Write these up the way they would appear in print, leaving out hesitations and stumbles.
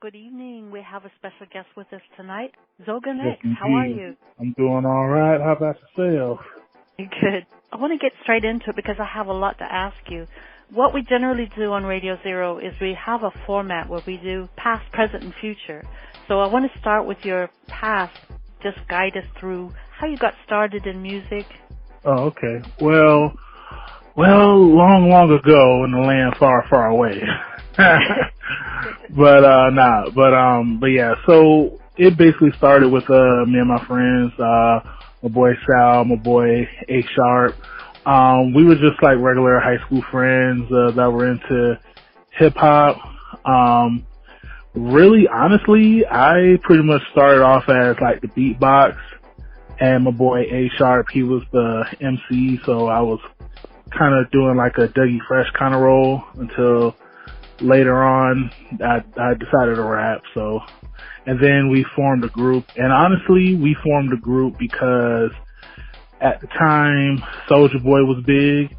Good evening. We have a special guest with us tonight, Zogun. Yes, How are you? I'm doing all right. How about yourself? Good. I want to get straight into it because I have a lot to ask you. What we generally do on Radio Zero is we have a format where we do past, present, and future. So I want to start with your past. Just guide us through how you got started in music. Oh, okay. Well, long ago in the land far, far away. But yeah, so it basically started with me and my friends, my boy Sal, my boy A Sharp. We were just like regular high school friends that were into hip hop. Really, honestly, I pretty much started off as like the beatbox, and my boy A Sharp, he was the MC, so I was kind of doing like a Dougie Fresh kind of role until later on I decided to rap. So, and then we formed a group, and honestly, we formed a group because at the time Soulja Boy was big,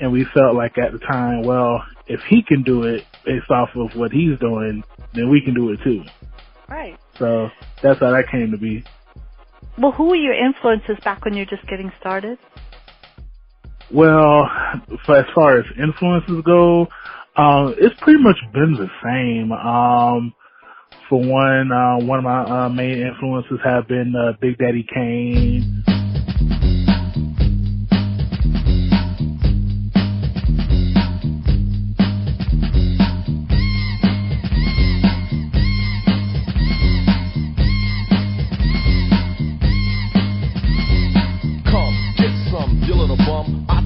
and we felt like at the time, well, if he can do it based off of what he's doing, then we can do it too. Right. So that's how that came to be. Well, who were your influences back when you were just getting started? Well, as far as influences go, it's pretty much been the same. For one of my main influences have been Big Daddy Kane.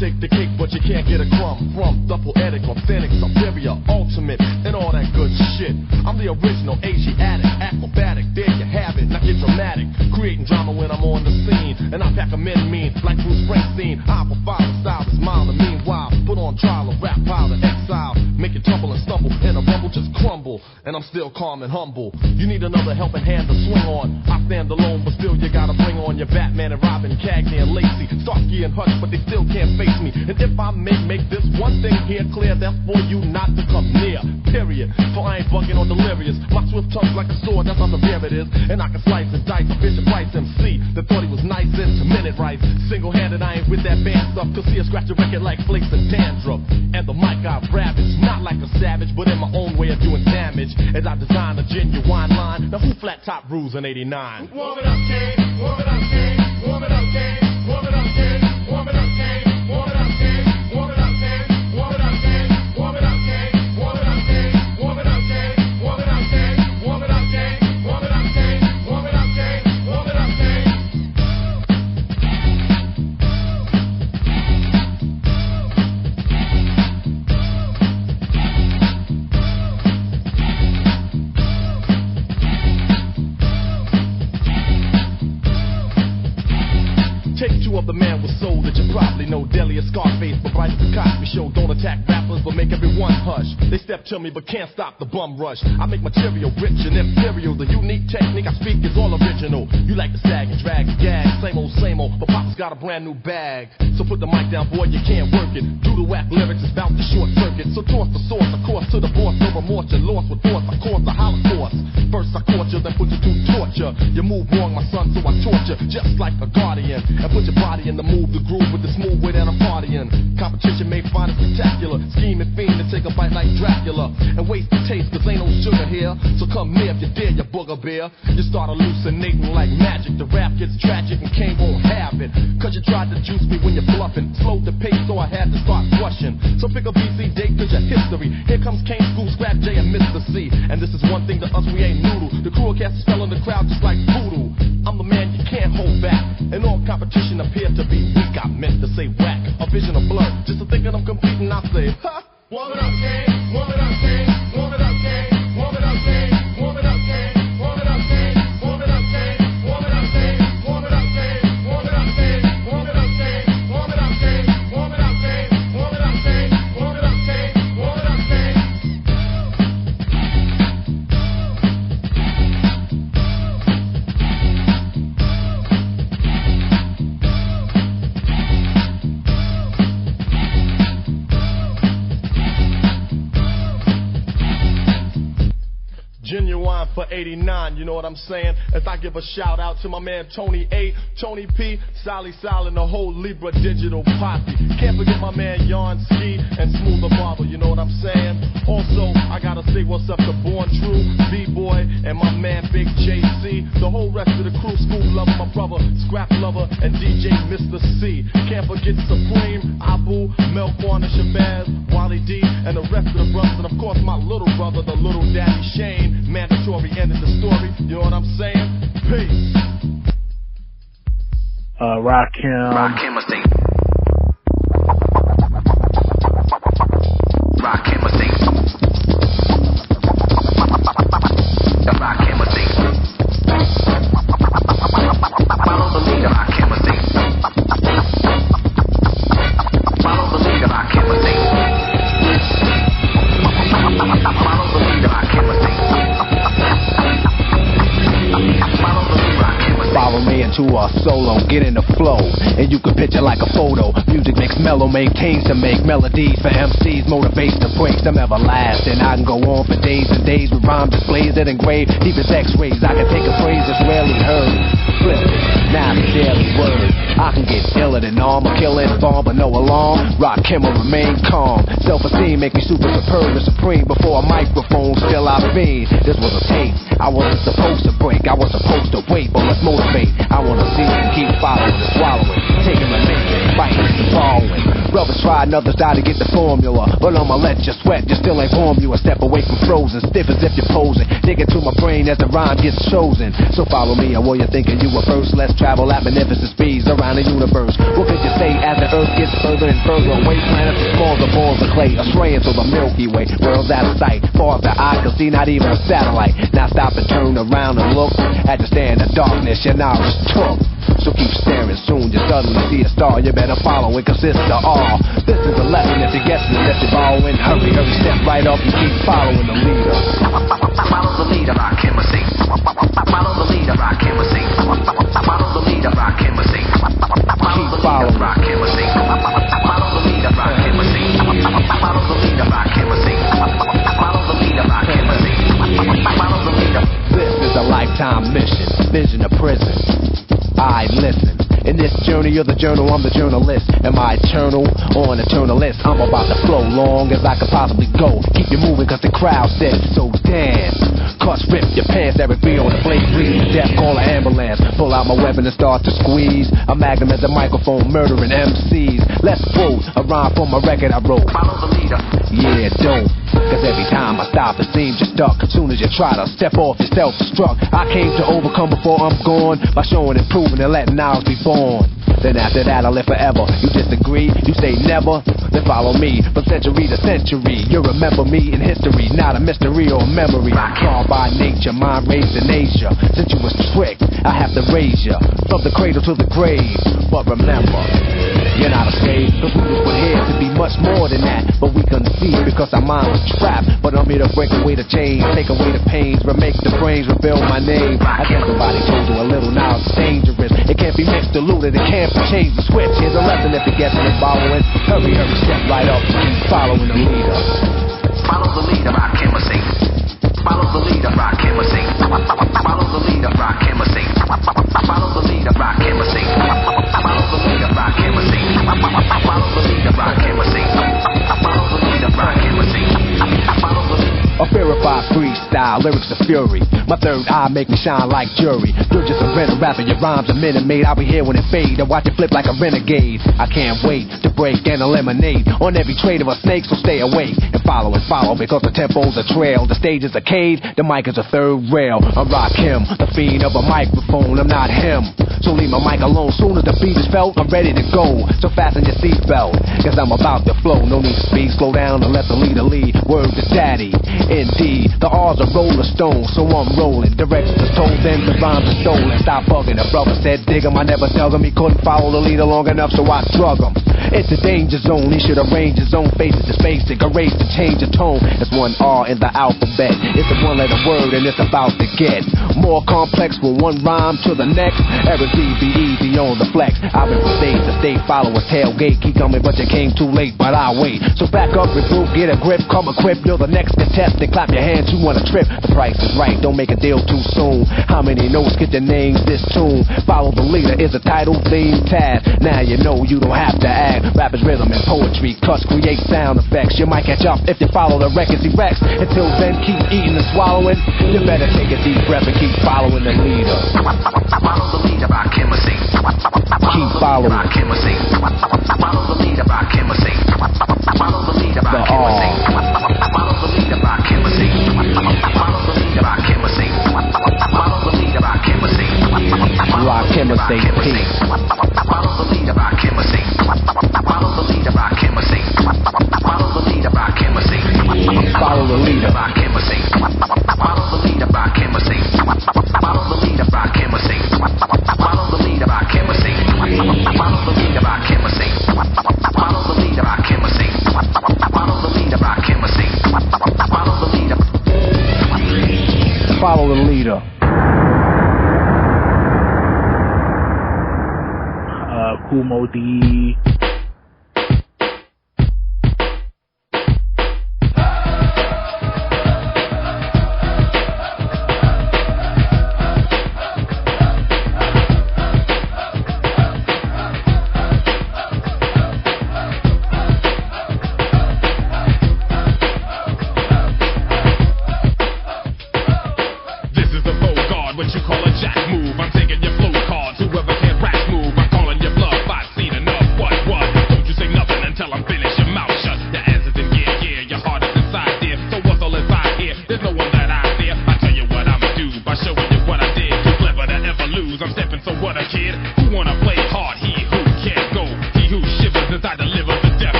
Take the cake, but you can't get a crumb from the poetic, authentic, superior, ultimate, and all that good shit. I'm the original Asiatic, acrobatic, there you have it, now get dramatic, creating drama when I'm on the scene, and I pack 'em in mean, like Bruce Springsteen. I provide a style that's mild and meanwhile, put on trial, a rap pile of exile, make it tumble and stumble, and a rumble just crumble, and I'm still calm and humble. You need another helping hand to swing on. I stand alone, but still you gotta bring on your Batman and Robin, Cagney and Lacey, Starsky and Hutch, but they still can't face me. And if I may make this one thing here clear, that's for you not to come near, period. For I ain't bugging or delirious. My swift tongue's like a sword, that's how severe it is. And I can slice and dice a Bishop Price MC that thought he was nice into minute rights. Single-handed, I ain't with that band stuff, cause see I scratch a record like flakes and dandruff. And the mic I ravage, not like a savage, but in my own way of doing damage. As I design a genuine line. Now who flat top rules in 89? Warm it up, King, warm it up, King, warm it up, King, warm it up, King, warm it up, King. Of the man with soul that you probably know, Deli or Scarface, but right at the Cosby Show. Don't attack rappers, but make everyone hush. They step to me, but can't stop the bum rush. I make material rich and imperial. The unique technique I speak is all original. You like to sag and drag and gag, same old, but Papa's got a brand new bag. So put the mic down, boy, you can't work it. Do the whack lyrics, it's bout to short circuit. So toss the source, of course, to the boss. No remorse, you're lost with force. I cause the Holocaust. First I caught you, then put you through torture. You move wrong, my son, so I torture, just like a guardian. And put your body in the move, the groove with the smooth way that I'm partying. Competition may find it spectacular. Scheme and fiend to take a bite like Dracula. And waste the taste, cause ain't no sugar here. So come near if you dare, you booger bear. You start hallucinating like magic. The rap gets tragic and Kane won't have it. Cause you tried to juice me when you're bluffing. Slowed the pace, so I had to start rushing. So pick a BC date, cause your history. Here comes Kane, School, Scrap J, and Mr. C. And this is one thing to us, we ain't noodle. The crew cast a spell in the crowd just like voodoo. I'm the man you can't hold back. And all competition appeared to be weak. I meant to say whack, a vision of blur. Just to think that I'm competing, I say, ha! Warm it up, King, warm it up, King, warm it up, King, warm it up, King, warm it up, King, warm it up, King, warm it up, King, warm it up, King, warm it up, King, warm it up, King, warm it up, King, warm it up, King, warm it up, King, warm it up, King, warm it up, King, warm it up, King. Genuine for 89, you know what I'm saying? As I give a shout out to my man Tony A, Tony P, Sally Sal, and the whole Libra Digital Posse. Can't forget my man Yarn Ski and Smooth the Barber, you know what I'm saying? Also, I gotta say what's up to Born True, B-Boy, and my man Big JC. The whole rest of the crew, School Lover, my brother, Scrap Lover, and DJ Mr. C. Can't forget Supreme, Abu, Melquan, and Shabazz, Wally D, and the rest of the brothers, and of course my little brother, the little daddy Shane. Mandatory end of the story, you know what I'm saying? Peace. Rakim. Rakim, I say. Rakim, I say. Rakim, I say. Follow the leader, Rakim, I say. Follow the leader, Rakim, I say. Follow the leader, Rakim, I say. Follow me into a solo, get in the flow, and you can picture like a photo. Music makes mellow, maintains to make melodies for MCs, motivates to break them everlasting. I can go on for days and days with rhymes displays that engrave deep as X-rays. I can take a phrase that's rarely heard, flip it, now the daily word. I can get iller than armor, kill it, bomb, but no alarm. Rakim will remain calm. Self-esteem make me super superb and supreme. Before a microphone, still I fiend. This was a tape. I wasn't supposed to break. I was supposed to wait, but let's motivate. I wanna see and keep following and swallowing, taking my name, fighting and following. Brothers try and others die to get the formula, but I'ma let you sweat. You still ain't warm. You a step away from frozen, stiff as if you're posing. Dig into my brain as the rhyme gets chosen. So follow me, and while you're thinking you were first, let's travel at magnificent speeds around the universe. What could you say as the earth gets further and further away? Planets as small as the balls of clay, straying to the Milky Way. World's out of sight, far as the eye can see, not even a satellite. Now stop and turn around and look at the stand of darkness your knowledge took. So keep staring, soon you suddenly see a star. You better follow it, cause it's the all. This is a lesson if you're guessing, if you're following. Hurry, hurry, step right up and keep following the leader. Follow the leader, Rakim, I say. Follow the leader, Rakim, I say. Follow the leader, Rakim, I say. Keep following. Rakim, I say. Follow the leader, Rakim, I say. Follow the leader, Rakim, I say. Follow the leader, Rakim, I say. Follow the leader. This is a lifetime mission, vision of prison. I listen. In this journey, you're the journal, I'm the journalist. Am I eternal or an eternalist? I'm about to flow long as I could possibly go. Keep you moving cause the crowd says so. Dance, cuss, rip your pants. Eric B on the blade, bleeding to death, call an ambulance. Pull out my weapon and start to squeeze. A magnum as a microphone, murdering MCs. Let's quote a rhyme from a record I wrote. Follow the leader. Yeah, don't. Cause every time I stop, it seems you're stuck. Soon as you try to step off, you're self-destruct. I came to overcome before I'm gone, by showing and proving and letting ours be born. Then after that, I'll live forever. You disagree? You say never? Then follow me from century to century. You'll remember me in history, not a mystery or a memory. I'm called by nature, mind raised in Asia. Since you was tricked, I have to raise you from the cradle to the grave. But remember, you're not a slave, cause we was put here to be much more than that. But we couldn't see because our mind was trapped. But I'm here to break away the chains, take away the pains, remake the brains, reveal my name. I guess somebody told you a little, now it's dangerous. It can't be mixed, diluted, it can't be changed. The switch, here's a lesson if you're guessing and following. Hurry, hurry, step right up, keep following the leader. Follow the leader, Rakim, I say. Follow the leader, Rakim, I say. Follow the leader, Rakim, I say. Follow the leader, Rakim, I say. Follow the leader, Rakim, I say. Follow the leader, Rakim, I say. Follow the leader, Rakim, I say. Follow the leader. A verified freestyle, lyrics of fury. My third eye make me shine like jury. You're just a rental rapper, your rhymes a minute made. I'll be here when it fade, I watch it flip like a renegade. I can't wait to break and eliminate on every trade of a snake, so stay awake and follow because the tempo's a trail, the stage is a cage, the mic is a third rail. I rock him, the fiend of a microphone, I'm not him. So leave my mic alone, soon as the beat is felt, I'm ready to go. So fasten your seatbelt, cause I'm about to flow. No need to speed, slow down and let the leader lead. Word to daddy, indeed, the R's are roller stones, so I'm rolling. Directions are told, then the rhymes are stolen. Stop bugging, the brother said dig him, I never dug him. He couldn't follow the leader long enough, so I drug him. It's a danger zone, he should arrange his own faces to basic, erase to change the tone. It's one R in the alphabet, it's a one-letter word and it's about to get more complex from one rhyme to the next. Eric D, be easy on the flex. I've been from state to state, follow a tailgate. Keep coming, but you came too late, but I'll wait. So back up, regroup, get a grip, come equipped. You're the next contestant, clap your hands chance you wanna trip, the price is right, don't make a deal too soon. How many notes get the names this tune? Follow the leader is a title theme task. Now you know you don't have to act. Rap is rhythm and poetry, cuts create sound effects. You might catch up if you follow the records erect. Until then, keep eating and swallowing. You better take a deep breath and keep following the leader. Follow the leader, rock him a sing. Keep following. Rock him a sing. Follow the leader, rock him a sing. Follow the leader, rock him a sing. Follow the leader, rock him a sing. Follow the leader, rock him a sing. Follow the leader, rock him a sing. Rock him a sing. Peace. Follow the leader, rock him a sing. Follow the leader, rock him a sing. Follow the leader, rock him a sing. Follow the leader, rock him a sing. Follow the leader, rock him a sing. Follow the leader, rock him a sing. Follow the leader, rock him a sing. Follow the leader, rock him a sing. Follow the leader, rock him a sing. Follow the leader, rock him a sing. Follow the leader. follow the leader. Kumo D.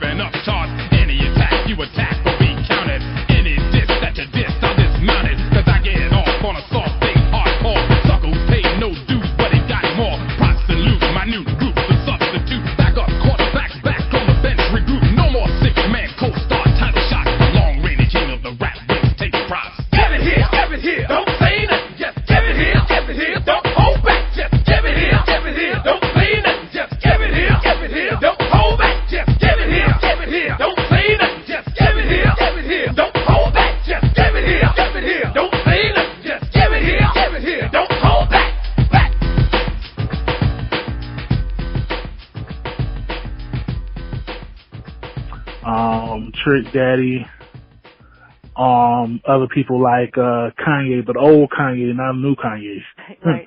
Open up charts, any attack you attack will be counted. Any diss that you diss, I'll dismount it. Cause I get it off on a soft thing, hardcore. Suckles pay no dues, but it got more. Props and loot, my new group, the substitute. Back up, quarterbacks back on the bench, regroup. No more six-man co-star title shot. The long-range king of the rap wins, take the props. Give it here, don't say nothing, just give it here, don't hold back, just give it here, don't say nothing, just give it here, don't hold back, just give it here, don't say nothing, just give it here, don't hold back, just give it here, don't say nothing, just give it here, don't hold back. Trick Daddy, other people like Kanye, but old Kanye, not new Kanye. Right.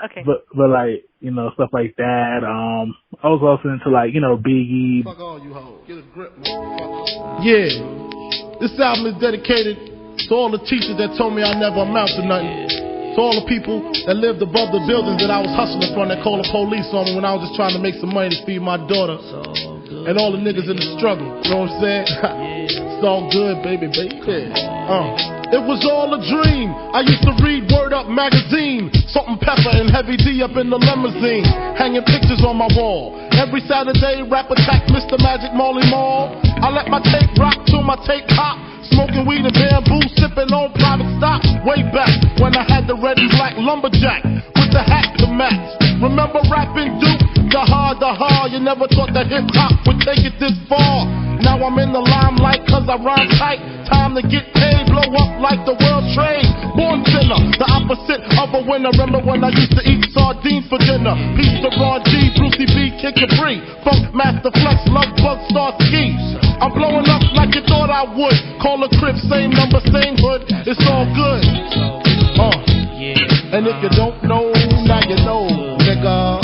Okay. But like, you know, stuff like that. I was also into like, you know, Biggie. Fuck all you hoes. Get a grip, motherfucker. Yeah. This album is dedicated to all the teachers that told me I never amount to nothing. To all the people that lived above the buildings that I was hustling from that called the police on me when I was just trying to make some money to feed my daughter. And all the niggas in the struggle. You know what I'm saying? It's all good, baby. It was all a dream. I used to read Word Up magazine. Salt and Pepper and Heavy D up in the limousine. Hanging pictures on my wall. Every Saturday, rap attack Mr. Magic Molly Mall. I let my tape rock till my tape pop. Smoking weed and bamboo, sipping on private stock. Way back when I had the red and black lumberjack with the hat to match. Remember rapping Duke? The hard, you never thought that hip-hop would take it this far. Now I'm in the limelight cause I rhyme tight. Time to get paid, blow up like the world trade. Born sinner, the opposite of a winner. Remember when I used to eat sardines for dinner? Peace to Ron G, Brucey B, Kid Capri, Funk Master Flex, Love Bug, Star Ski. I'm blowing up like you thought I would. Call a crib, same number, same hood. It's all good. And if you don't know, now you know, nigga.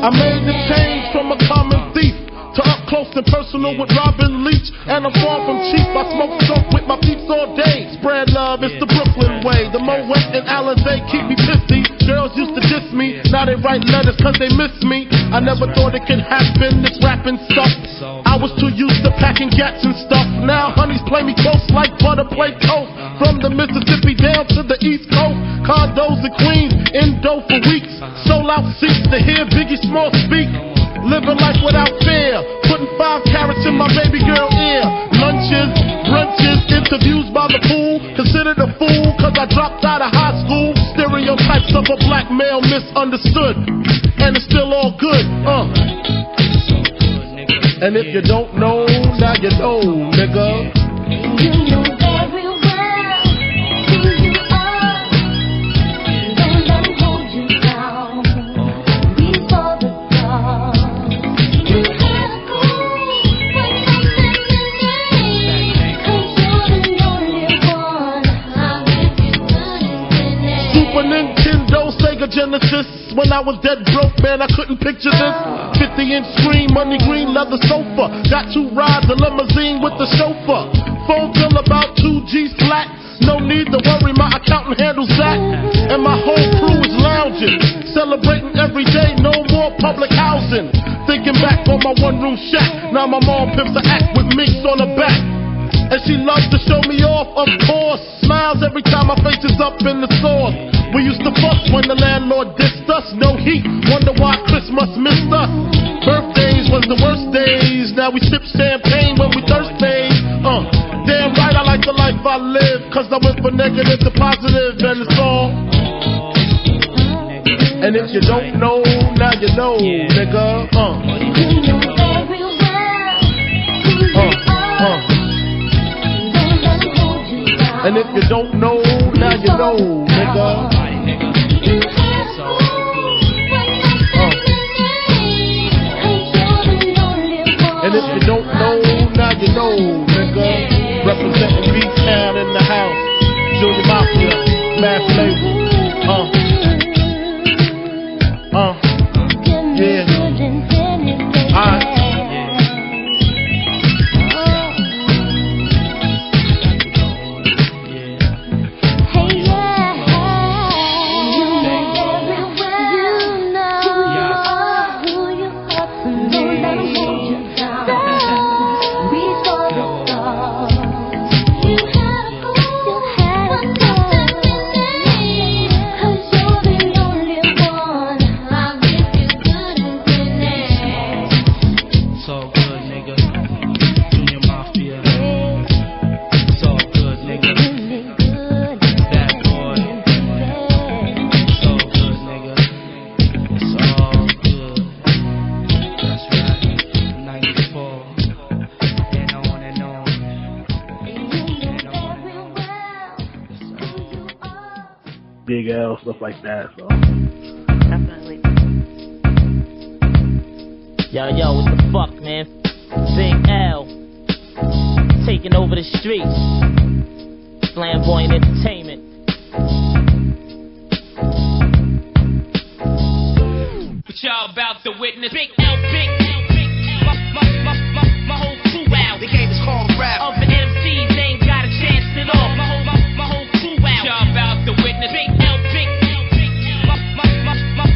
I made the change from a common thief to up close and personal with Robin Leach. And I'm far from cheap, I smoke dope with my peeps all day. Spread love, it's the Brooklyn way. The Moet and Alizé keep me pissy. Girls used to diss me, now they write letters cause they miss me. I never thought it could happen, this rapping stuff. I was too used to packing gats and stuff. Now honeys play me close like butter play coke. From the Mississippi down to the East Coast. Condos in Queens, in dough for weeks. Sold out seats to hear Biggie Small speak. Living life without fear. Putting 5 carats in my baby girl ear. Lunches, brunches, interviews by the pool. Considered a fool cause I dropped out of high school. Stereotypes of a black male misunderstood. And it's still all good, And if you don't know, now you know, nigga. You know very well who you are. Don't let them hold you down before the dawn. You have to go when something is cause you're the only one. I'll give you good. Super Nintendo, Sega Genesis. When I was dead broke, man, I couldn't picture this. 50-inch screen, money green leather sofa. Got 2 rides, a limousine with the chauffeur. Phone bill about 2 G's flat. No need to worry, my accountant handles that. And my whole crew is lounging, celebrating every day, no more public housing. Thinking back on my one-room shack. Now my mom pimps the act with minks on her back. And she loves to show me off, of course. Smiles every time my face is up in the store. We used to fuss when the landlord dissed us. No heat, wonder why Christmas missed us. Birthdays was the worst days. Now we sip champagne when we thirsty. Damn right I like the life I live. Cause I went from negative to positive and it's all. And if you don't know, now you know, nigga. You know very well who you are. Don't let them hold you down. And if you don't know, now you know, nigga. And if you don't know, now you know, nigga. Representing B-Town in the house. Junior Mafia, Mass Label. Yeah. ATL, stuff like that. So Definitely. Yo, what the fuck, man? Big L taking over the streets. Flamboyant Entertainment. What y'all about to witness? Big L, Big L, Big L. My whole crew out. The game is called rap. Of the MCs ain't got a chance at all. My whole crew out. What y'all about to witness? Big L, Big L, Big L.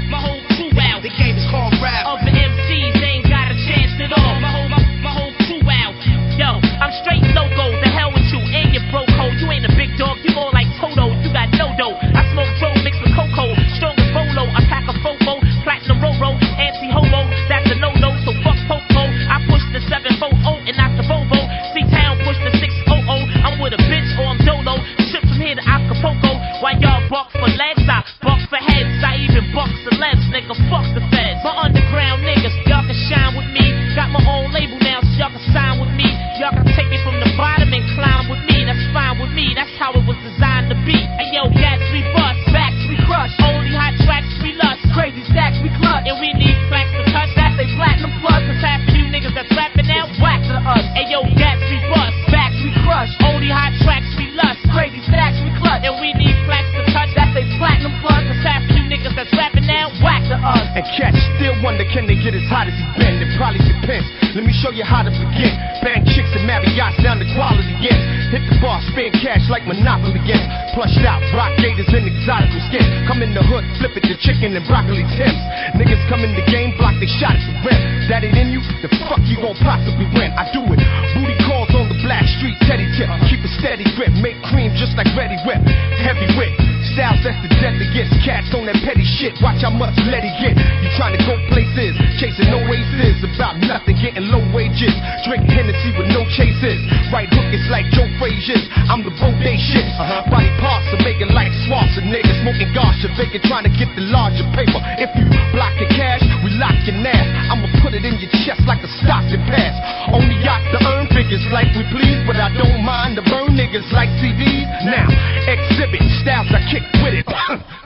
My whole crew out. The game is called rap. Of the MCs ain't got a chance at all. My whole crew out. Yo, I'm straight loco. The hell with you and your broke hoe. You ain't a big dog. You more like Toto. You got no dough. I smoke Joe mixed with cocoa. Strong as Bolo. I pack a fofo. Platinum Roro. Anti-homo. That's a no-no. So fuck Popo. I push the 740 and not the Volvo. C-Town push the 600. I'm with a bitch or I'm Dolo. Ship from here to Acapulco. While y'all buck for legs, I buck for heads. I even buck celebs, nigga. Fuck the feds. My underground niggas, y'all can shine with me. Got my own label now, so y'all can sign with me. Y'all can take me from the bottom and climb with me. That's fine with me. That's how it was designed to be. Hey yo, gats we bust, backs we crush. Only hot tracks we lust. Crazy stacks we clutch. And we need flags to touch. That's a platinum plus. Cause half of you niggas that's rapping now, whack to us. Hey yo, gats we bust, backs we crush. Only hot tracks we lust. Crazy stacks we clutch. And we need flags to touch. That's a platinum plus. Cause half of you niggas that's rapping now, whack to us. And cats still wonder, can they get as hot as he been? It probably depends. Let me show you how to begin. Bang chicks and Marriott's down to quality ends. Hit the bar, spend cash like Monopoly ends. Plushed out, rock gators and exotical skins. Come in the hood, flip it to chicken and broccoli tips. Niggas come in the game, block they shots for rent. That ain't in you, the fuck you gon' possibly win. I do it. Booty calls on the black street, teddy tip. Keep a steady grip, make cream just like Ready Whip. Heavy whip. Styles that's the deadliest. Cats on that petty shit. Watch how much let it get. You trying to go places, chasing no aces. About nothing, getting low wages. Drink Hennessy with no chases. Right hook, it's like Joe Frazier's. I'm the Bode shit. Body parts are making like swaths of niggas. Smoking gosha, vacant, trying to get the larger paper. If you block your cash, we lock your ass. I'ma put it in your chest like a Stockton pass. Only yacht to earn figures like we please, but I don't mind to burn niggas like CDs. Now, exhibit styles I kick with it.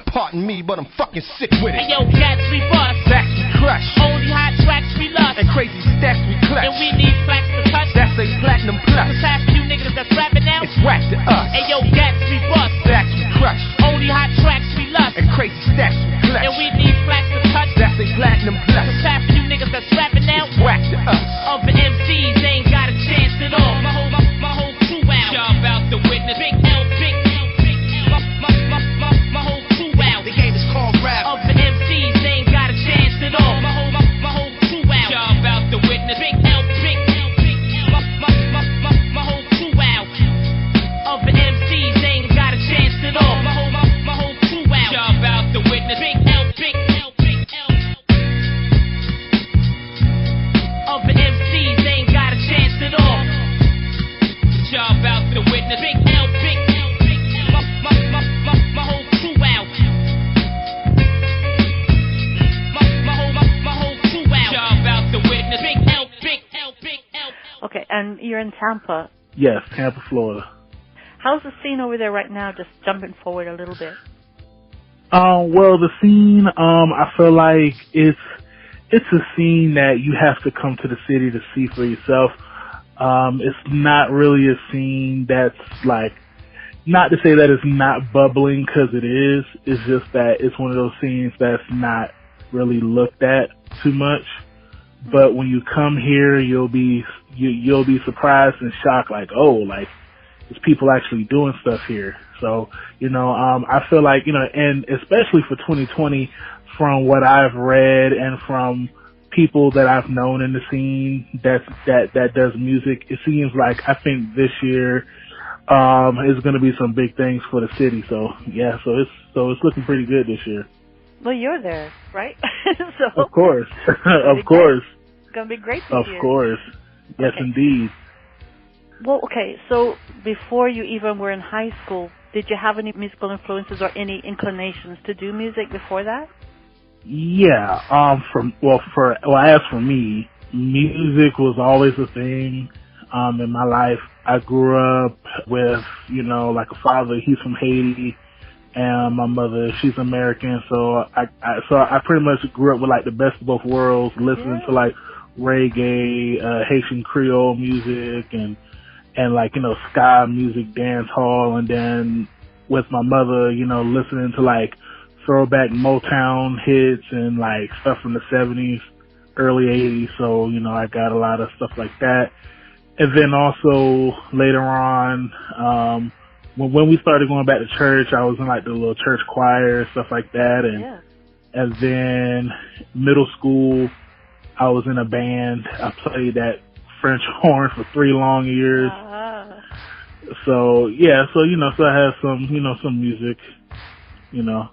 Pardon me, but I'm fucking sick with it. Hey yo, cats we bust, Stacks we crush, only hot tracks we lust. and crazy stacks we clutch. And we need flags to touch. That's a platinum plus. Cause half you niggas that's rapping now, It's whack to us. hey yo, cats we bust, Stacks we crush, only hot tracks we lust. and crazy stacks we clutch. And we need flags to touch. That's a platinum plus. Cause half you niggas that's rapping now, It's whack to us. of the MCs ain't got a chance at all. My whole crew out. Y'all about to witness Big L, Big L, Big L. My whole crew out. The game is called rap. Of the MCs ain't got a chance at all. My whole crew out. Y'all about to witness Big L, Big L, Big L. My whole crew out. Of the MCs ain't got a chance at all. My whole crew out. Y'all about to witness Big L, Big L, Big L. Of the MCs ain't got a chance at all. Y'all about to witness Big L, Big L, Big L. My whole crew out. My whole crew out. Y'all about to witness Big L, Big L, Big L. Okay, and you're in Tampa. yes, Tampa, Florida. How's the scene over there right now? Just jumping forward a little bit. Well, the scene, I feel like it's a scene that you have to come to the city to see for yourself. It's not really a scene that's like, not to say that it's not bubbling, because it is. It's just that it's one of those scenes that's not really looked at too much. But when you come here, you'll be surprised and shocked, like, oh, like, there's people actually doing stuff here. So, I feel like, and especially for 2020, from what I've read and from people that I've known in the scene that does music, it seems like, I think this year is going to be some big things for the city. So yeah, so it's looking pretty good this year. Well, you're there, right? So Of course, of course, it's gonna be great this of year. course, yes, Okay. indeed. Well, okay. So before you even were in high school, did you have any musical influences or any inclinations to do music before that? Yeah, as for me, music was always a thing, in my life. I grew up with, like a father, he's from Haiti, and my mother, she's American, so I pretty much grew up with like the best of both worlds, listening to like reggae, Haitian Creole music, and like, you know, ska music, dance hall, and then with my mother, you know, listening to like throwback Motown hits and like stuff from the 70s, early 80s. So, you know, I got a lot of stuff like that. And then also later on, when we started going back to church, I was in like the little church choir, stuff like that. And then middle school, I was in a band. I played that French horn for 3 long years. So yeah, so, you know, so I have some, you know, some music, you know.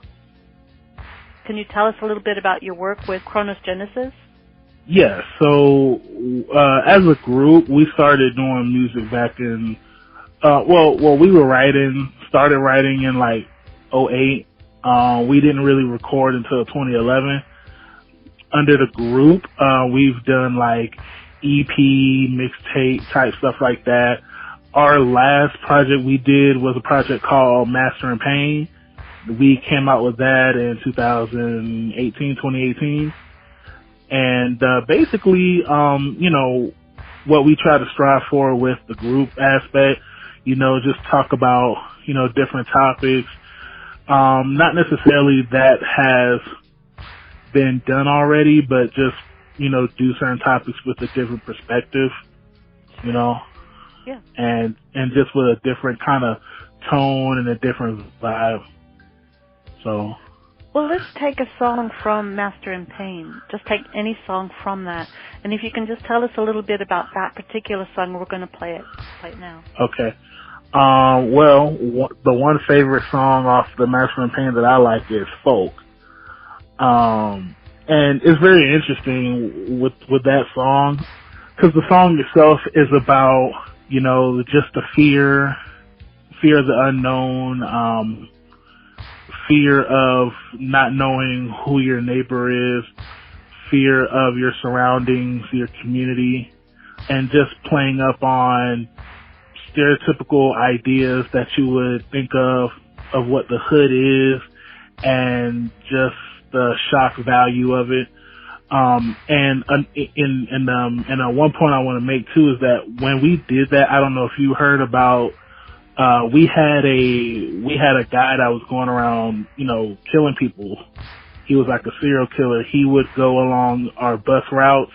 Can you tell us a little bit about your work with Kronos Genesis? Yeah, so as a group, we started doing music back in, we were started writing in like 2008. We didn't really record until 2011. Under the group, we've done like EP, mixtape type stuff like that. Our last project we did was a project called Master in Pain. We came out with that in 2018. And basically, you know, what we try to strive for with the group aspect, you know, just talk about, you know, different topics. Not necessarily that has been done already, but just, you know, do certain topics with a different perspective, you know. Yeah. And just with a different kind of tone and a different vibe. So. Well, let's take a song from Master in Pain. Just take any song from that. And if you can just tell us a little bit about that particular song, we're going to play it now. Okay. The one favorite song off the Master in Pain that I like is Folk. And it's very interesting with that song, because the song itself is about, you know, just the fear of the unknown, fear of not knowing who your neighbor is, fear of your surroundings, your community, and just playing up on stereotypical ideas that you would think of what the hood is, and just the shock value of it. And one point I want to make too is that when we did that, I don't know if you heard about, we had a guy that was going around, you know, killing people. He was like a serial killer. He would go along our bus routes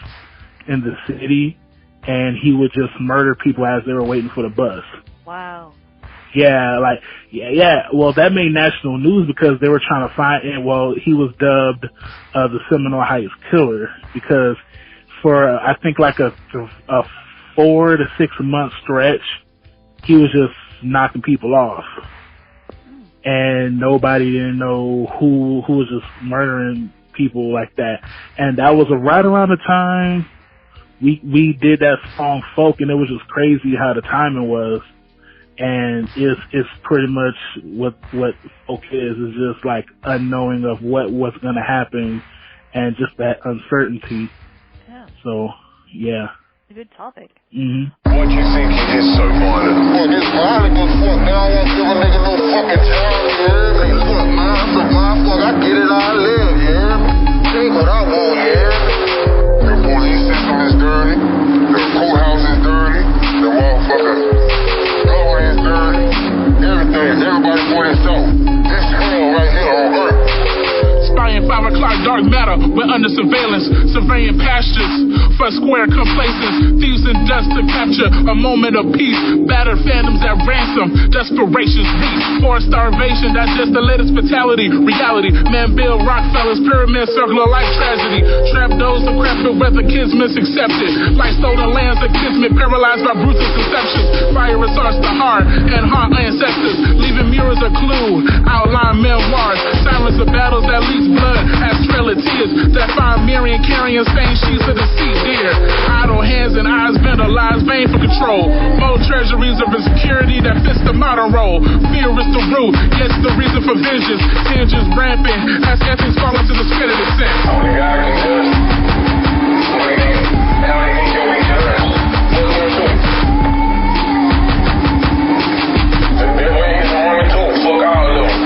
in the city, and he would just murder people as they were waiting for the bus. Wow. Yeah, well, that made national news because they were trying to find, and well, he was dubbed the Seminole Heights Killer, because for I think like a 4 to 6 month stretch, he was just knocking people off, and nobody didn't know who was just murdering people like that. And that was right around the time we did that song Folk, and it was just crazy how the timing was. And it's pretty much what Folk is just like unknowing of what's gonna happen, and just that uncertainty. Yeah. So yeah. A good topic. Mhm. Why do you think it is so violent? Fuck, it's violent as fuck, man. I don't give a nigga no fucking time, yeah. Hey, fuck, man, I'm the motherfucker. I get it, I live, yeah. Take what I want, yeah. The police system is dirty. The courthouse is dirty. The motherfucking government is dirty. Everything, everybody for themselves. This hell right here on earth. Spying 5 o'clock, dark matter, we're under surveillance. Surveying pastures for square complacence. Thieves and dust to capture a moment of peace. Battered phantoms at ransom, desperation's reach. Forced starvation, that's just the latest fatality. Reality, man, Bill Rockefeller's pyramid, circle of life tragedy. Trap those who crap it where the kids misaccepted. Like stolen lands of kismet, paralyzed by brutal conceptions. Fire assaults the heart and heart ancestors. Leaving mirrors a clue, outline memoirs. Silence of battles that leads blood as trail of tears that find Miriam carrying stained sheets of the sea dear. Idle hands and eyes vandalized, vain for control. More treasuries of insecurity that fits the modern role. Fear is the root, yes, the reason for vengeance. Tensions rampant as ethics fall into the spirit of sin. Only God can judge. Only he can be judged. What's your choice? The devil ain't harming too. Fuck all of them.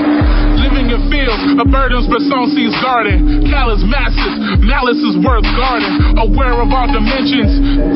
Sonsi's garden. Callous masses, malice is worth guarding. Aware of all dimensions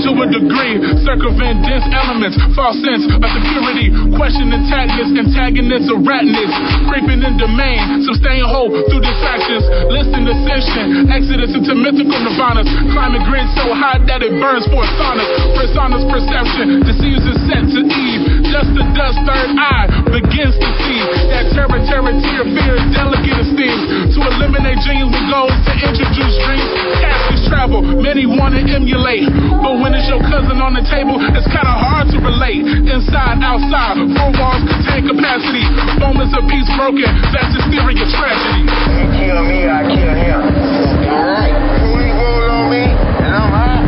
to a degree. Circumvent dense elements, false sense of security. Question antagonists of ratness. Creeping in domain, sustain hope through distractions. Listing ascension, exodus into mythical nirvanas. Climate grid so hot that it burns for saunas. Persona's perception deceives is set to Eve. Just the dust, third eye begins to see that terror, tear, fear, delicate esteems. To eliminate genuine goals, to introduce dreams. Caskets travel, many want to emulate. But when it's your cousin on the table, it's kind of hard to relate. Inside, outside, four walls contain capacity. Moments of peace broken, that's hysteria, tragedy. He kill me, I kill him. Alright, police roll on me, and I'm high.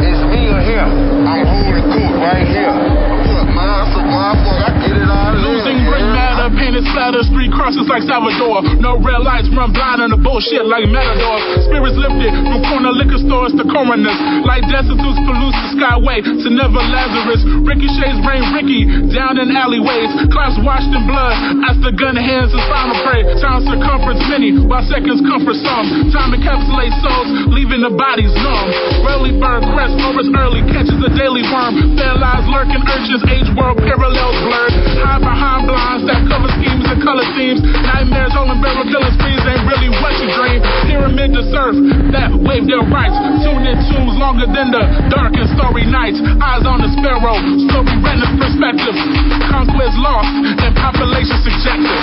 It's me or him. I'm holding court right here. Look, man, I survived, fuck, I get it all in. Losing gray matter, painted splatter, street crosses like Salvador. No red lights, run blind on the bullshit like Matador. Spirits lifted from corner liquor stores to coroners. Like destitutes pollute the skyway to never Lazarus. Ricochets rain Ricky down in alleyways. Clouds washed in blood as the gun hands is final prey. Time circumference many while seconds comfort some. Time encapsulates souls, leaving the bodies numb. Early bird crest, forest early, catches a daily worm. Fair lies lurking urchins, age world parallels blurred. Hide behind blinds that cover schemes and color themes. Nightmares holding barrel killing sprees ain't really what you dream. Pyramid to surf that wave their rights. Tune in tunes longer than the dark and starry nights. Eyes on the sparrow, story retina perspective. Conquest lost and population subjective.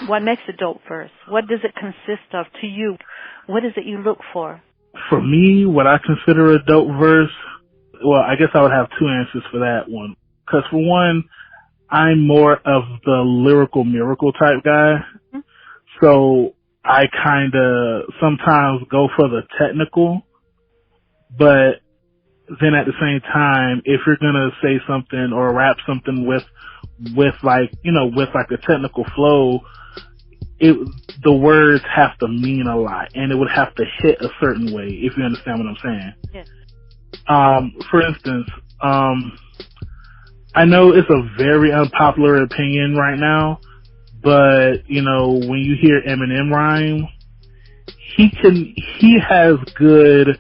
What makes a dope verse? What does it consist of to you? What is it you look for? For me, what I consider a dope verse, well, I guess I would have two answers for that one. Because for one, I'm more of the lyrical miracle type guy. Mm-hmm. So I kind of sometimes go for the technical, but then at the same time, if you're going to say something or rap something with like, you know, with like a technical flow, the words have to mean a lot, and it would have to hit a certain way, if you understand what I'm saying. Yes. For instance, I know it's a very unpopular opinion right now, but, you know, when you hear Eminem rhyme, he has good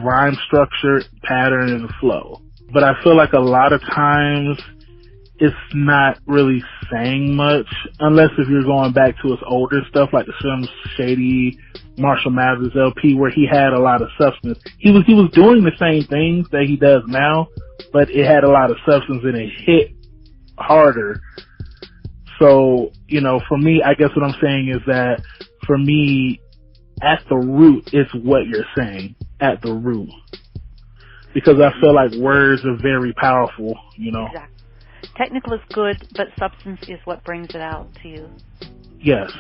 rhyme structure, pattern, and flow. But I feel like a lot of times it's not really saying much, unless if you're going back to his older stuff like the Slim Shady, Marshall Mathers LP, where he had a lot of substance. He was doing the same things that he does now, but it had a lot of substance and it hit harder. So, you know, for me, I guess what I'm saying is that for me, at the root, it's what you're saying at the root. Because I feel like words are very powerful, you know. Exactly. Technical is good, but substance is what brings it out to you. Yes.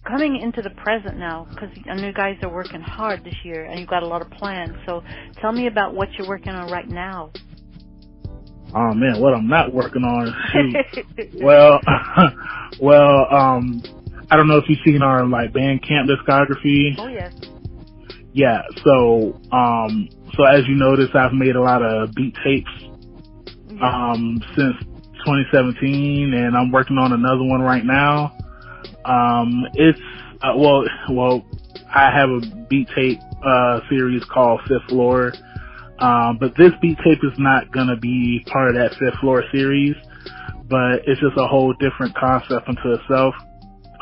Coming into the present now, because I know you guys are working hard this year, and you've got a lot of plans. So tell me about what you're working on right now. Oh man, what I'm not working on. Shoot. Well, I don't know if you've seen our like Bandcamp discography. Oh yes. Yeah. So as you notice, I've made a lot of beat tapes. Since 2017, and I'm working on another one right now. It's I have a beat tape series called Fifth Floor, but this beat tape is not gonna be part of that Fifth Floor series, but it's just a whole different concept unto itself.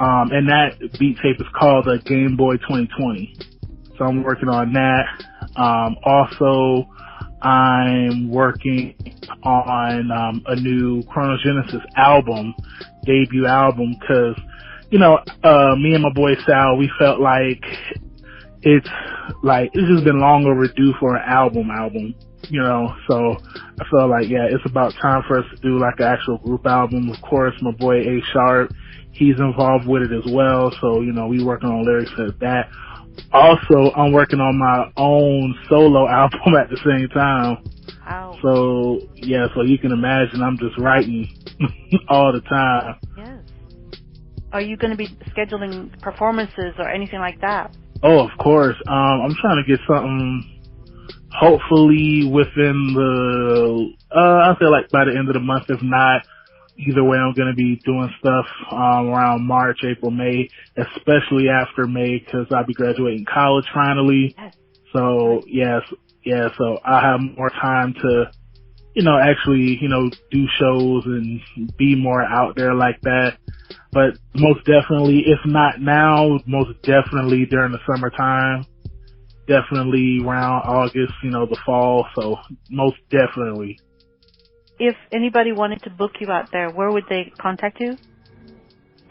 And that beat tape is called Game Boy 2020. So I'm working on that. Also, I'm working on a new Kronos Genesis album, debut album, because, you know, me and my boy Sal, we felt like it's just been long overdue for an album, you know, so I felt like, yeah, it's about time for us to do like an actual group album. Of course, my boy A Sharp, he's involved with it as well, so, you know, we working on lyrics of that. Also, I'm working on my own solo album at the same time. Wow. So, yeah, so you can imagine I'm just writing all the time. Yes. Are you going to be scheduling performances or anything like that? Oh, of course. I'm trying to get something hopefully within I feel like by the end of the month. If not, either way, I'm going to be doing stuff around March, April, May, especially after May, because I'll be graduating college finally. So, so I have more time to, you know, actually, you know, do shows and be more out there like that. But most definitely, if not now, most definitely during the summertime, definitely around August, you know, the fall. So most definitely. If anybody wanted to book you out there, where would they contact you?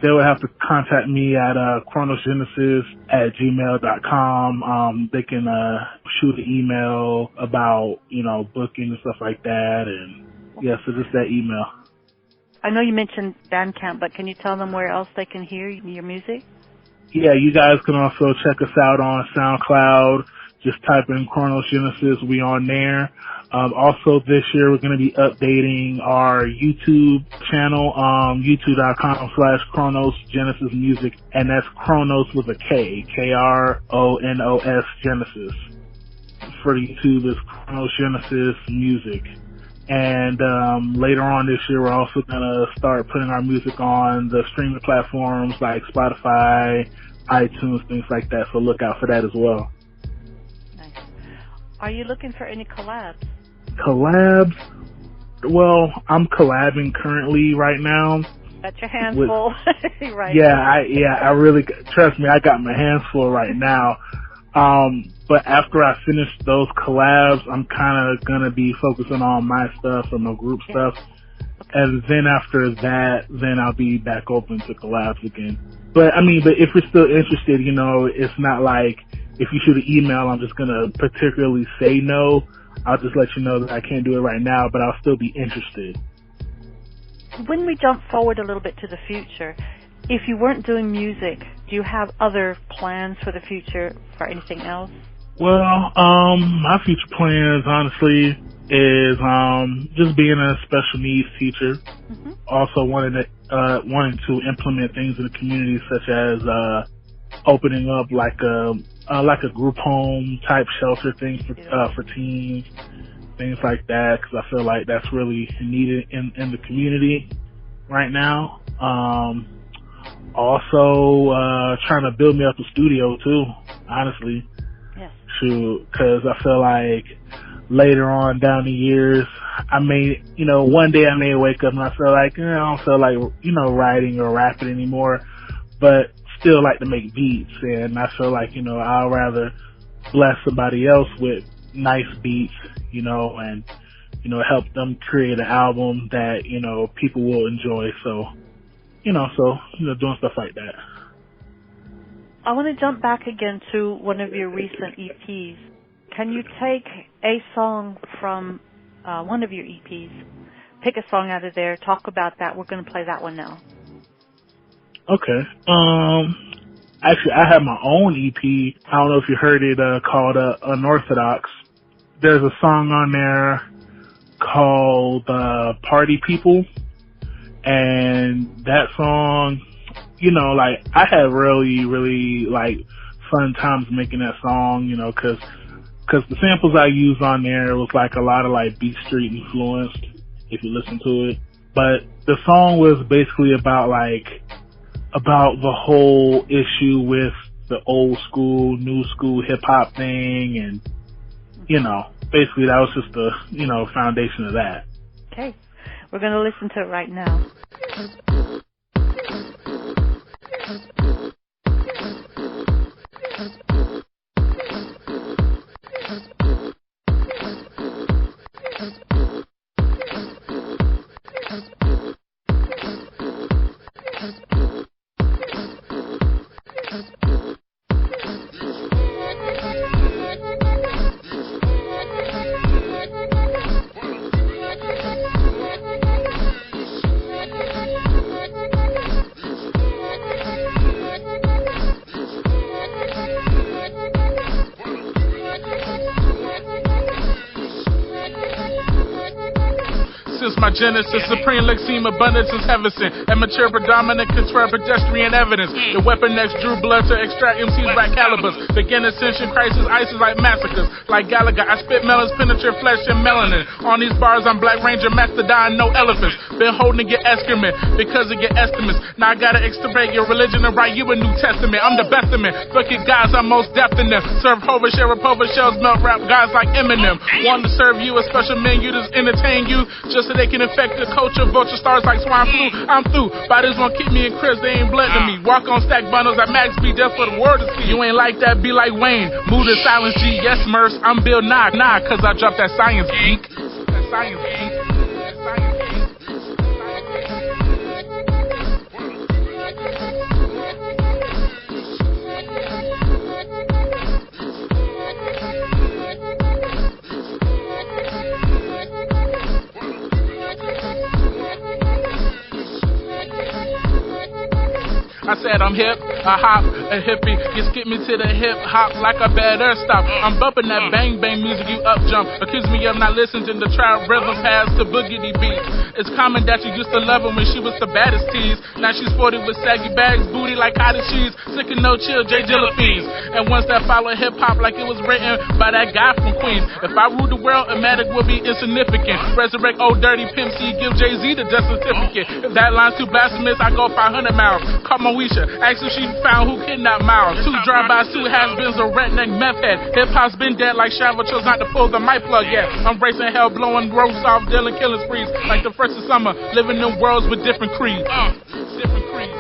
They would have to contact me at kronosgenesis@gmail.com. They can shoot an email about, you know, booking and stuff like that. And yeah, so just that email. I know you mentioned Bandcamp, but can you tell them where else they can hear your music? Yeah, you guys can also check us out on SoundCloud. Just type in Kronos Genesis. We on there. Also this year we're going to be updating our YouTube channel, youtube.com/Kronos Genesis Music. And that's Kronos with a K, Kronos Genesis. For YouTube is Kronos Genesis Music. And later on this year, we're also going to start putting our music on the streaming platforms like Spotify, iTunes, things like that. So look out for that as well. Nice. Are you looking for any collabs? Collabs? Well, I'm collabing currently right now. Got your hands full. Right. Yeah, I really, trust me, I got my hands full right now. But after I finish those collabs, I'm kind of going to be focusing on my stuff and my group stuff. And then after that, then I'll be back open to collabs again. But I mean, but if you're still interested, you know, it's not like if you shoot an email, I'm just going to particularly say no. I'll just let you know that I can't do it right now, but I'll still be interested. When we jump forward a little bit to the future, if you weren't doing music, do you have other plans for the future for anything else? Well, my future plans, honestly, is just being a special needs teacher. Mm-hmm. Also wanting to implement things in the community, such as opening up like a group home type shelter thing for teens, things like that, because I feel like that's really needed in the community right now. Also, trying to build me up a studio too, honestly. Yes. Because I feel like later on down the years, I may, you know, one day I may wake up and I feel like, I don't feel like, you know, writing or rapping anymore, but still like to make beats. And I feel like, you know, I'd rather bless somebody else with nice beats, you know, and, you know, help them create an album that, you know, people will enjoy. So, you know, doing stuff like that. I want to jump back again to one of your recent EPs. Can you take a song from one of your EPs, pick a song out of there, talk about that? We're going to play that one now. Okay. Actually, I have my own EP. I don't know if you heard it, called Unorthodox. There's a song on there called Party People. And that song, you know, like, I had really, really, like, fun times making that song, you know, cause the samples I used on there was, like, a lot of, like, Beat Street influenced, if you listen to it. But the song was basically about the whole issue with the old school, new school hip-hop thing, and, you know, basically that was just the, you know, foundation of that. Okay. We're going to listen to it right now. My Genesis, supreme lexeme, abundance is heaven sent. Immature, predominant, control, pedestrian evidence. The weapon next drew blood to extract MC's right calibers. Begin ascension, crisis, ISIS like massacres. Like Gallagher, I spit melons, penetrate flesh and melanin. On these bars, I'm Black Ranger, Mastodon, no elephants. Been holding your excrement because of your estimates. Now I gotta extirpate your religion and write you a New Testament. I'm the best of men. Fuck it, guys, I'm most deft in them. Serve Hova, Sharapova, shells, melt rap guys like Eminem. Want to serve you a special menu to entertain you, just so they can infect the culture, vulture stars like swine flu. I'm through. Bodies won't keep me in Chris, they ain't blood to me. Walk on stack bundles at Max B, just for the word to see. You ain't like that, be like Wayne. Move to silence G, yes, Merce. I'm Bill Nye, cause I dropped that science geek. That science geek. I said I'm hip, a hop, a hippie. You skip me to the hip hop like a bad air stop. I'm bumping that bang bang music, you up jump. Accuse me of not listening to the trap rhythm pass to boogity beats. It's common that you used to love her when she was the baddest tease. Now she's 40 with saggy bags, booty like cottage cheese. Sick and no chill, J Dilla fiends. And ones that follow hip hop like it was written by that guy from Queens. If I rule the world, Matic will be insignificant. Resurrect old dirty Pimp C, give Jay-Z the death certificate. If that line's too blasphemous, I go 500 miles. Come on, ask if she found who kidnapped Miles. 2 drive-bys, 2 has-beens, a redneck meth head. Hip-hop's been dead like Shadow chose not to pull the mic plug yet. I'm racing hell, blowing ropes off, dealing killing sprees. Like the first of summer, living in worlds with different creeds. Different creeds.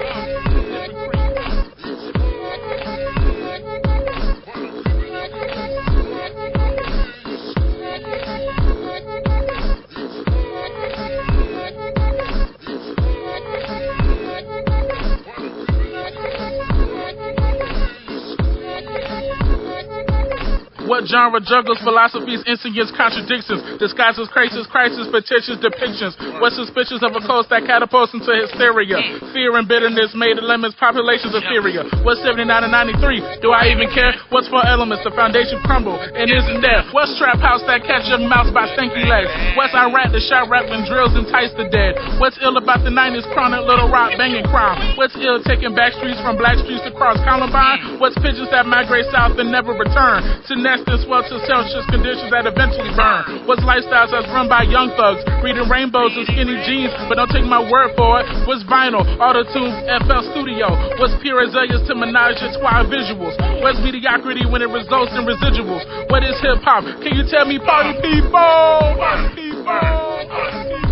What genre juggles philosophies, insidious contradictions, disguises crisis, petitions, depictions? What suspicions of a coast that catapults into hysteria? Fear and bitterness made the lemons populations inferior. What's 79 and 93? Do I even care? What's 4 elements? The foundation crumble and isn't there? What's trap house that catch young mouse by stinky legs? What's Iraq the shot rap when drills entice the dead? What's ill about the 90s chronic Little Rock banging crime? What's ill taking back streets from black streets across Columbine? What's pigeons that migrate south and never return to nest and swell to Celsius conditions that eventually burn? What's lifestyles that's run by young thugs reading rainbows and skinny jeans, but don't take my word for it? What's vinyl, auto-tune, FL Studio? What's pure azaleas to menage a trois visuals? What's mediocrity when it results in residuals? What is hip-hop? Can you tell me, party people? Party people, party people.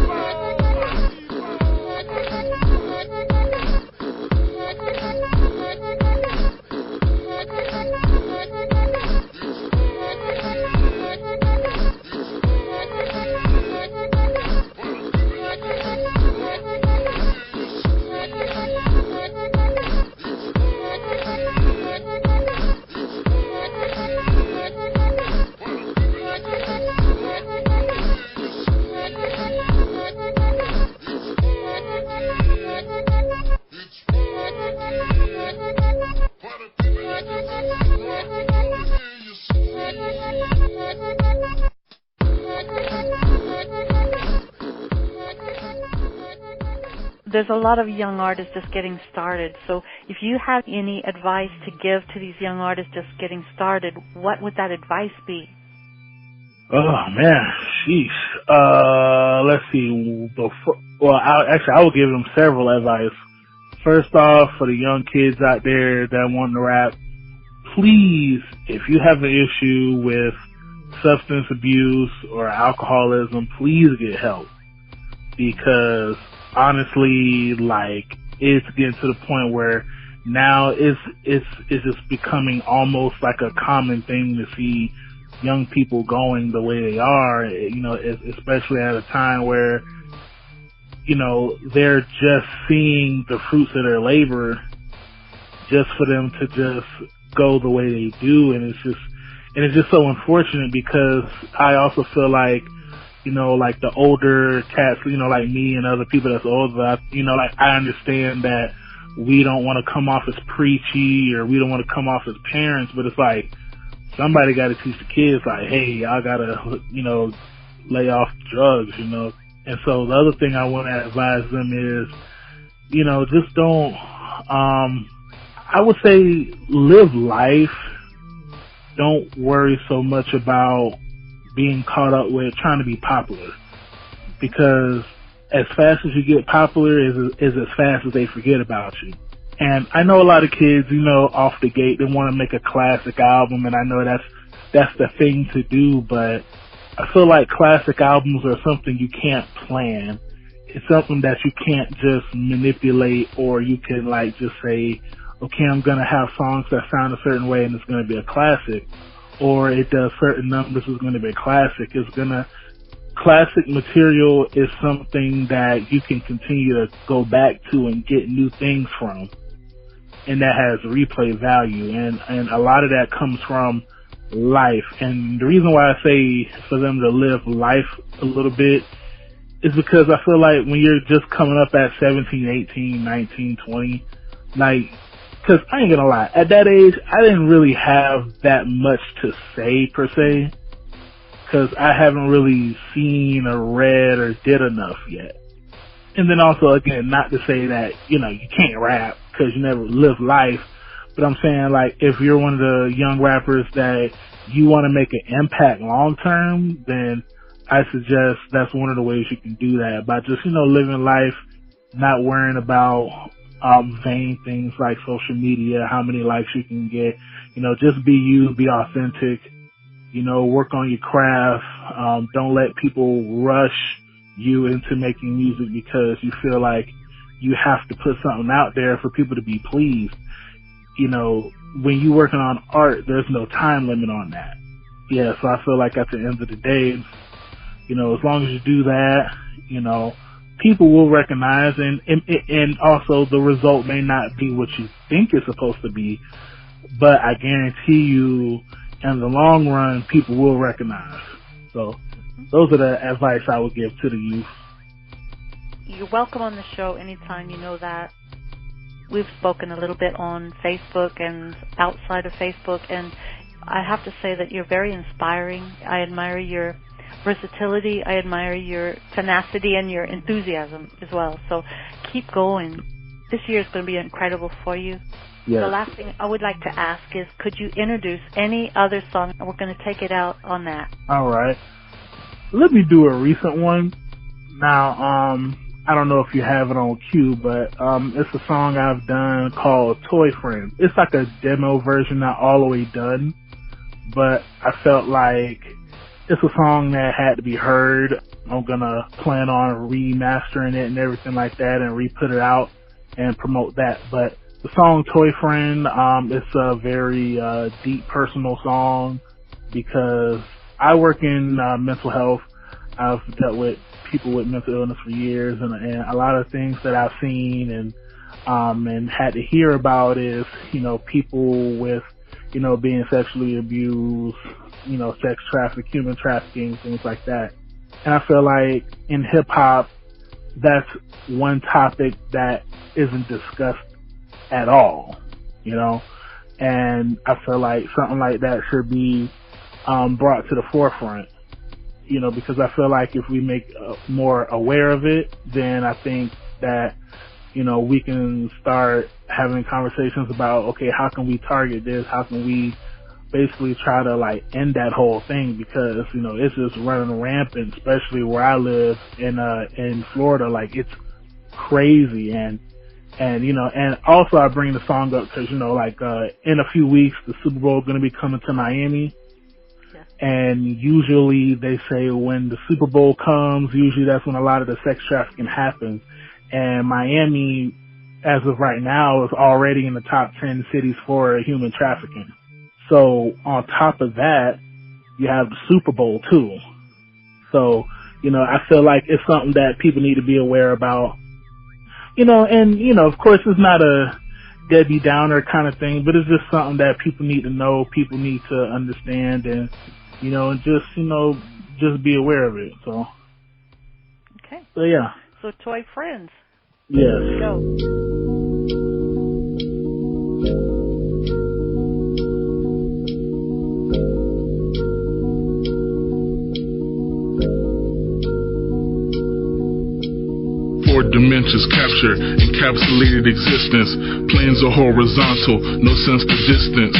There's a lot of young artists just getting started. So if you have any advice to give to these young artists just getting started, what would that advice be? Oh, man. Sheesh. Let's see. I will give them several advice. First off, for the young kids out there that want to rap, please, if you have an issue with substance abuse or alcoholism, please get help. Because honestly, like, it's getting to the point where now it's just becoming almost like a common thing to see young people going the way they are, you know, especially at a time where, you know, they're just seeing the fruits of their labor just for them to just go the way they do. And it's just so unfortunate, because I also feel like, you know, like the older cats, you know, like me and other people that's older, you know, like I understand that we don't want to come off as preachy, or we don't want to come off as parents, but it's like, somebody got to teach the kids, like, hey, y'all got to, you know, lay off drugs, you know. And so the other thing I want to advise them is, you know, just don't, I would say live life. Don't worry so much about being caught up with trying to be popular, because as fast as you get popular is as fast as they forget about you. And I know a lot of kids, you know, off the gate, they want to make a classic album, and I know that's the thing to do, but I feel like classic albums are something you can't plan. It's something that you can't just manipulate, or you can like just say, okay, I'm going to have songs that sound a certain way and it's going to be a classic, or it does certain numbers, it's going to be a classic. Classic material is something that you can continue to go back to and get new things from, and that has replay value, and a lot of that comes from life. And the reason why I say for them to live life a little bit is because I feel like when you're just coming up at 17, 18, 19, 20, like, because I ain't gonna lie, at that age, I didn't really have that much to say per se, because I haven't really seen or read or did enough yet. And then also, again, not to say that, you know, you can't rap because you never live life, but I'm saying, like, if you're one of the young rappers that you want to make an impact long term, then I suggest that's one of the ways you can do that, by just, you know, living life, not worrying about vain things like social media, how many likes you can get. You know, just be you, be authentic, you know, work on your craft. Don't let people rush you into making music because you feel like you have to put something out there for people to be pleased. You know, when you're working on art, there's no time limit on that. Yeah, so I feel like at the end of the day, you know, as long as you do that, you know, people will recognize, and also the result may not be what you think it's supposed to be, but I guarantee you, in the long run, people will recognize. So those are the advice I would give to the youth. You're welcome on the show anytime, you know that. We've spoken a little bit on Facebook and outside of Facebook, and I have to say that you're very inspiring. I admire your versatility, I admire your tenacity and your enthusiasm as well. So keep going. This year is going to be incredible for you. Yes. The last thing I would like to ask is, could you introduce any other song? And we're going to take it out on that. All right. Let me do a recent one. Now, I don't know if you have it on cue, but it's a song I've done called Toy Friend. It's like a demo version, not all the way done, but I felt like it's a song that had to be heard. I'm gonna plan on remastering it and everything like that and re-put it out and promote that. But the song Toy Friend, it's a very deep personal song because I work in mental health. I've dealt with people with mental illness for years, and a lot of things that I've seen and had to hear about is, you know, people with, you know, being sexually abused, you know, sex trafficking, human trafficking, things like that. And I feel like in hip hop, that's one topic that isn't discussed at all, you know, and I feel like something like that should be brought to the forefront, you know, because I feel like if we make more aware of it, then I think that, you know, we can start having conversations about, okay, how can we target this? How can we basically try to like end that whole thing? Because, you know, it's just running rampant, especially where I live in Florida. Like, it's crazy. And you know, and also I bring the song up because, you know, like in a few weeks the Super Bowl is going to be coming to Miami. And usually they say when the Super Bowl comes, usually that's when a lot of the sex trafficking happens. And Miami as of right now, is already in the top 10 cities for human trafficking. So on top of that, you have the Super Bowl too. So, I feel like it's something that people need to be aware about. And, of course it's not a Debbie Downer kind of thing, but it's just something that people need to know, people need to understand, and, and just be aware of it. So. Okay. So yeah. So Toy Friends. Yes. Let's go. Four dimensions capture encapsulated existence. Planes are horizontal, no sense for distance.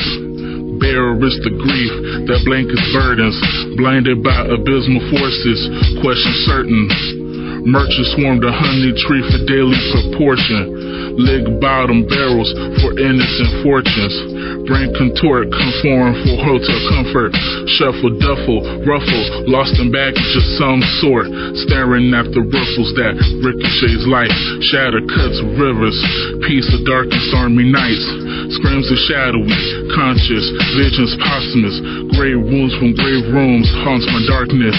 Bearer is the grief that blankets burdens. Blinded by abysmal forces, question certain. Merchants swarmed a honey tree for daily proportion. Lig bottom barrels for innocent fortunes. Brain contort, conform for hotel comfort. Shuffle, duffel, ruffle, lost in baggage of some sort. Staring at the ripples that ricochets life. Shatter cuts rivers, peace of dark and stormy nights. Screams of shadowy, conscious, visions posthumous. Grave wounds from grave rooms haunts my darkness.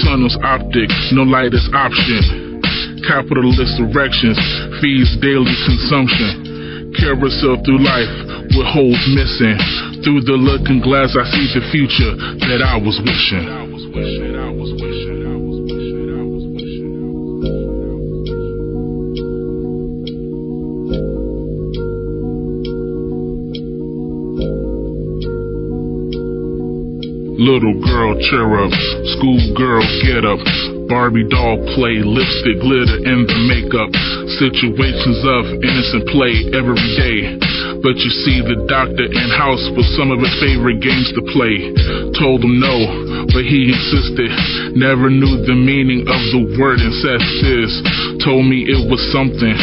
Tunnels optic, no light is option. Capitalist erections feeds daily consumption. Carousel through life with holes missing. Through the looking glass I see the future that I was wishing. Little girl cheer up, school girl get up. Barbie doll play, lipstick glitter in the makeup. Situations of innocent play every day. But you see the doctor in house with some of his favorite games to play. Told him no, but he insisted. Never knew the meaning of the word incest is. Told me it was something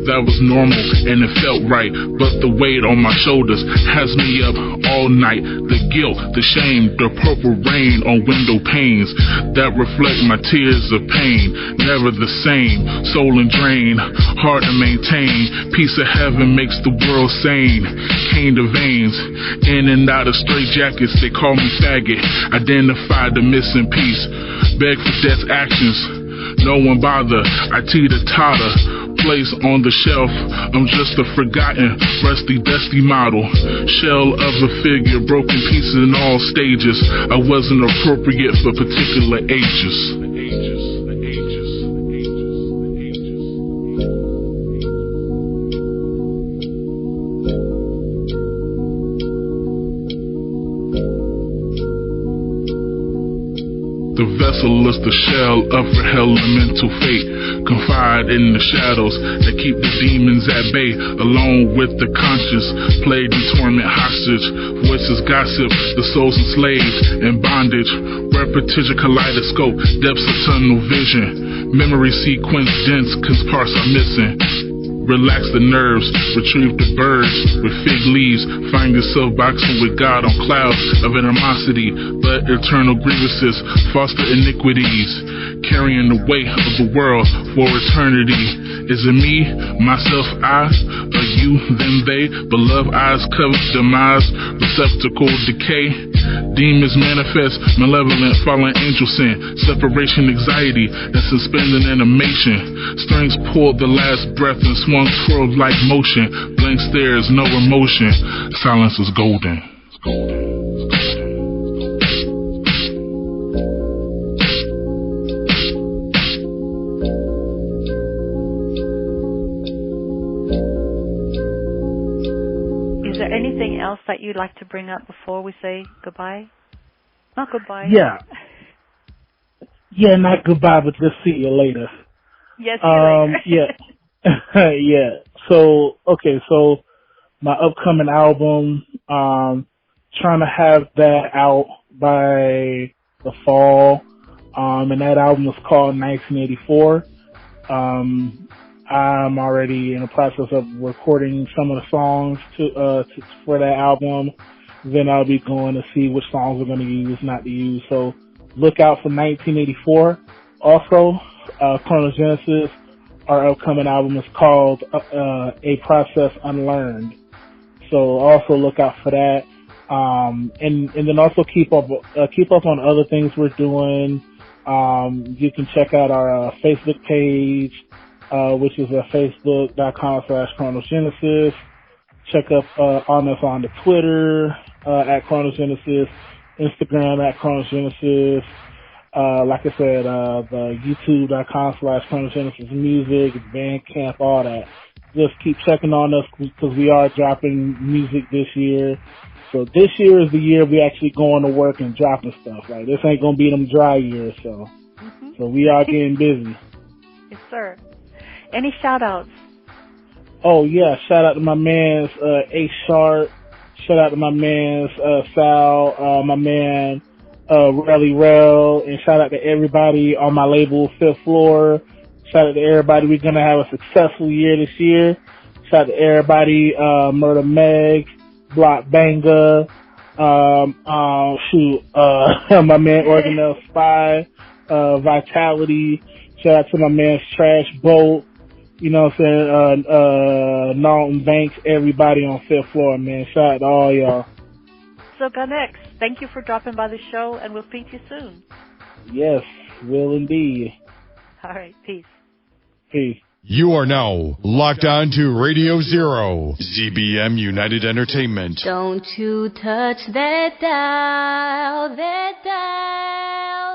that was normal and it felt right. But the weight on my shoulders has me up all night. The guilt, the shame, the purple rain on window panes that reflect my tears of pain. Never the same, soul and drain, hard to maintain. Peace of heaven makes the world sane. Cane to veins, in and out of straight jackets, they call me faggot. Identify the missing piece, beg for death's actions. No one bother, I teeter-totter. Place on the shelf, I'm just a forgotten, rusty, dusty model. Shell of a figure, broken pieces in all stages. I wasn't appropriate for particular ages. The vessel is the shell of her elemental fate. Confide in the shadows that keep the demons at bay. Alone with the conscious, played in torment hostage. Voices gossip, the soul's enslaved in bondage. Repetition kaleidoscope, depths of tunnel vision. Memory sequence dense, cause parts are missing. Relax the nerves, retrieve the birds with fig leaves. Find yourself boxing with God on clouds of animosity. But eternal grievances foster iniquities, carrying the weight of the world for eternity. Is it me, myself, I, or you, then they? Beloved eyes cover demise, receptacle decay. Demons manifest, malevolent fallen angel sin. Separation anxiety that's suspended animation. Strings pulled the last breath and swung twirled like motion. Blank stares, no emotion. Silence is golden. Is there anything else that you'd like to bring up before we say goodbye? Not goodbye. Yeah. Yeah, not goodbye, but just see you later. Yes, see you later. Yeah. Yeah. So, okay, so my upcoming album, trying to have that out by the fall. And that album is called 1984. I'm already in the process of recording some of the songs for that album. Then I'll be going to see which songs we're going to use, not to use. So look out for 1984. Also, Kronos Genesis our upcoming album is called A Process Unlearned. So also look out for that. And then also keep up on other things we're doing. You can check out our Facebook page, which is facebook.com/Kronos Genesis. Check up on us on the Twitter at Kronos Genesis, Instagram at Kronos Genesis. Like I said, the youtube.com/Kronos Genesis music, Bandcamp, all that. Just keep checking on us because we are dropping music this year. So this year is the year we actually going to work and dropping stuff. Like, this ain't going to be them dry years, so so we are getting busy. Yes, sir. Any shout-outs? Oh, yeah. Shout out to my man's A Sharp. Shout out to my man's Sal, my man Relly Rel, and shout out to everybody on my label, Fifth Floor. Shout out to everybody. We're going to have a successful year this year. Shout out to everybody, Murder Meg, Block Banga, my man Organelle Spy, Vitality. Shout out to my man's Trash Boat. You know what I'm saying? Norton Banks, everybody on Fifth Floor, man. Shout out to all y'all. So, Ganex, thank you for dropping by the show, and we'll speak to you soon. Yes, will indeed. All right, peace. Peace. You are now locked on to Radio Zero, ZBM United Entertainment. Don't you touch that dial, that dial.